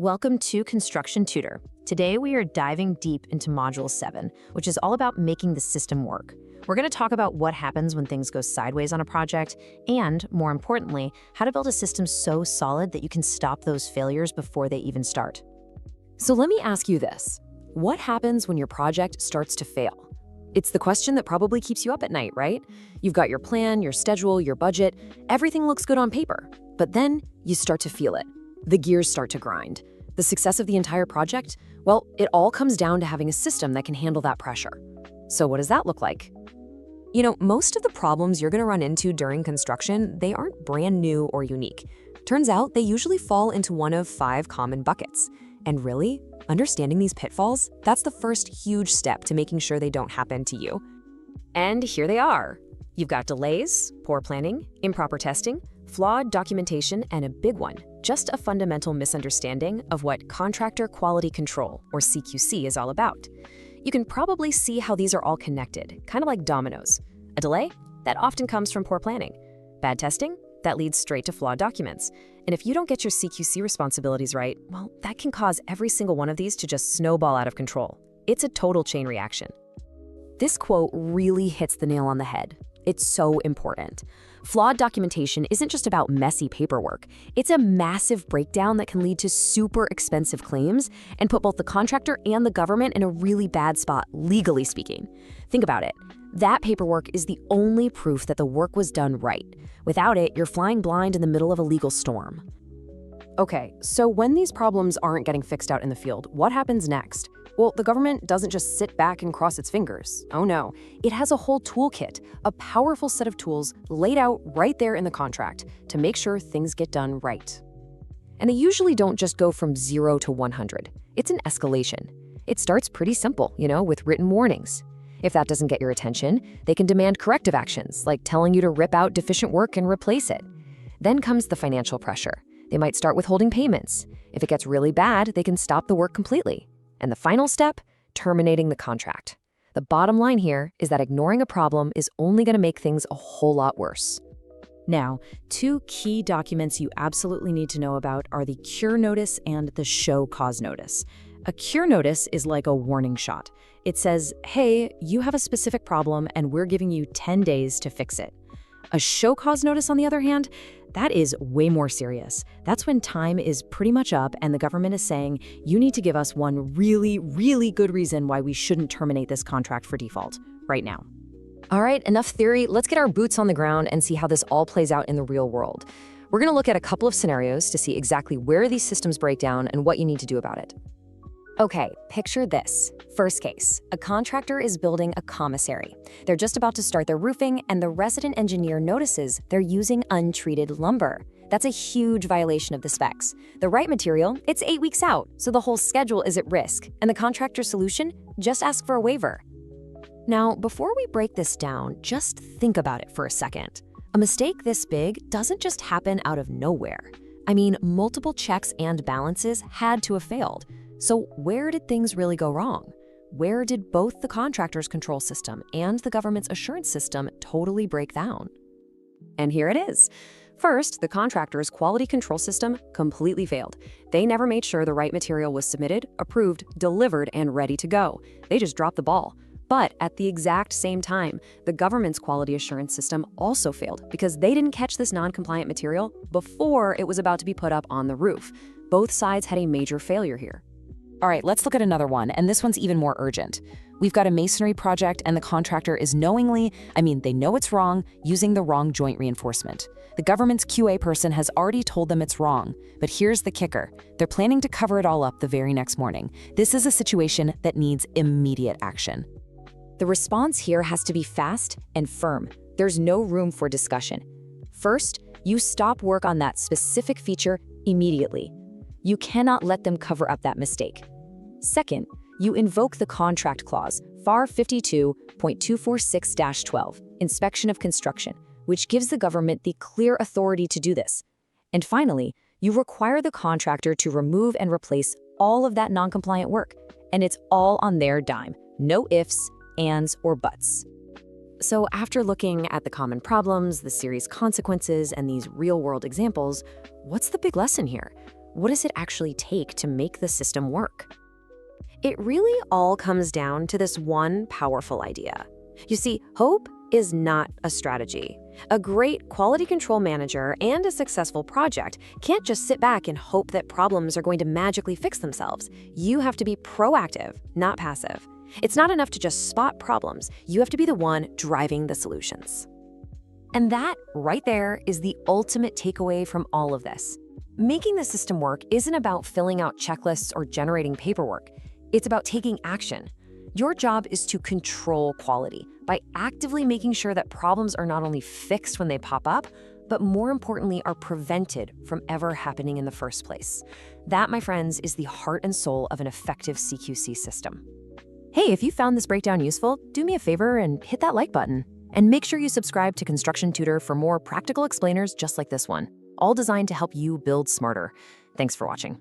Welcome to Construction Tutor. Today we are diving deep into Module 7, which is all about making the system work. We're going to talk about what happens when things go sideways on a project, and, more importantly, how to build a system so solid that you can stop those failures before they even start. So let me ask you this. What happens when your project starts to fail? It's the question that probably keeps you up at night, right? You've got your plan, your schedule, your budget, everything looks good on paper, but then you start to feel it. The gears start to grind. The success of the entire project? Well, it all comes down to having a system that can handle that pressure. So what does that look like? Most of the problems you're going to run into during construction, they aren't brand new or unique. Turns out they usually fall into one of 5 common buckets. And really, understanding these pitfalls, that's the first huge step to making sure they don't happen to you. And here they are. You've got delays, poor planning, improper testing, flawed documentation, and a big one, just a fundamental misunderstanding of what contractor quality control, or CQC, is all about. You can probably see how these are all connected, kind of like dominoes. A delay? That often comes from poor planning. Bad testing? That leads straight to flawed documents. And if you don't get your CQC responsibilities right, well, that can cause every single one of these to just snowball out of control. It's a total chain reaction. This quote really hits the nail on the head. It's so important. Flawed documentation isn't just about messy paperwork. It's a massive breakdown that can lead to super expensive claims and put both the contractor and the government in a really bad spot, legally speaking. Think about it. That paperwork is the only proof that the work was done right. Without it, you're flying blind in the middle of a legal storm. Okay, so when these problems aren't getting fixed out in the field, what happens next? Well, the government doesn't just sit back and cross its fingers. Oh no, it has a whole toolkit, a powerful set of tools laid out right there in the contract to make sure things get done right. And they usually don't just go from 0 to 100. It's an escalation. It starts pretty simple, with written warnings. If that doesn't get your attention, they can demand corrective actions, like telling you to rip out deficient work and replace it. Then comes the financial pressure. They might start withholding payments. If it gets really bad, they can stop the work completely. And the final step, terminating the contract. The bottom line here is that ignoring a problem is only going to make things a whole lot worse. Now, 2 key documents you absolutely need to know about are the cure notice and the show cause notice. A cure notice is like a warning shot. It says, hey, you have a specific problem and we're giving you 10 days to fix it. A show cause notice, on the other hand, that is way more serious. That's when time is pretty much up and the government is saying, you need to give us one really, really good reason why we shouldn't terminate this contract for default right now. All right, enough theory. Let's get our boots on the ground and see how this all plays out in the real world. We're going to look at a couple of scenarios to see exactly where these systems break down and what you need to do about it. Okay, picture this. First case, a contractor is building a commissary. They're just about to start their roofing, and the resident engineer notices they're using untreated lumber. That's a huge violation of the specs. The right material, it's 8 weeks out, so the whole schedule is at risk. And the contractor's solution? Just ask for a waiver. Now, before we break this down, just think about it for a second. A mistake this big doesn't just happen out of nowhere. I mean, multiple checks and balances had to have failed. So where did things really go wrong? Where did both the contractor's control system and the government's assurance system totally break down? And here it is. First, the contractor's quality control system completely failed. They never made sure the right material was submitted, approved, delivered, and ready to go. They just dropped the ball. But at the exact same time, the government's quality assurance system also failed because they didn't catch this non-compliant material before it was about to be put up on the roof. Both sides had a major failure here. All right, let's look at another one, and this one's even more urgent. We've got a masonry project, and the contractor is they know it's wrong, using the wrong joint reinforcement. The government's QA person has already told them it's wrong, but here's the kicker. They're planning to cover it all up the very next morning. This is a situation that needs immediate action. The response here has to be fast and firm. There's no room for discussion. First, you stop work on that specific feature immediately. You cannot let them cover up that mistake. Second, you invoke the contract clause, FAR 52.246-12, inspection of construction, which gives the government the clear authority to do this. And finally, you require the contractor to remove and replace all of that non-compliant work, and it's all on their dime. No ifs, ands, or buts. So after looking at the common problems, the serious consequences, and these real-world examples, what's the big lesson here? what does it actually take to make the system work? It really all comes down to this one powerful idea. You see, hope is not a strategy. A great quality control manager and a successful project can't just sit back and hope that problems are going to magically fix themselves. You have to be proactive, not passive. It's not enough to just spot problems. You have to be the one driving the solutions. And that, right there, is the ultimate takeaway from all of this. Making the system work isn't about filling out checklists or generating paperwork. It's about taking action. Your job is to control quality by actively making sure that problems are not only fixed when they pop up, but more importantly, are prevented from ever happening in the first place. That, my friends, is the heart and soul of an effective CQC system. Hey, if you found this breakdown useful, do me a favor and hit that like button. And make sure you subscribe to Construction Tutor for more practical explainers just like this one, all designed to help you build smarter. Thanks for watching.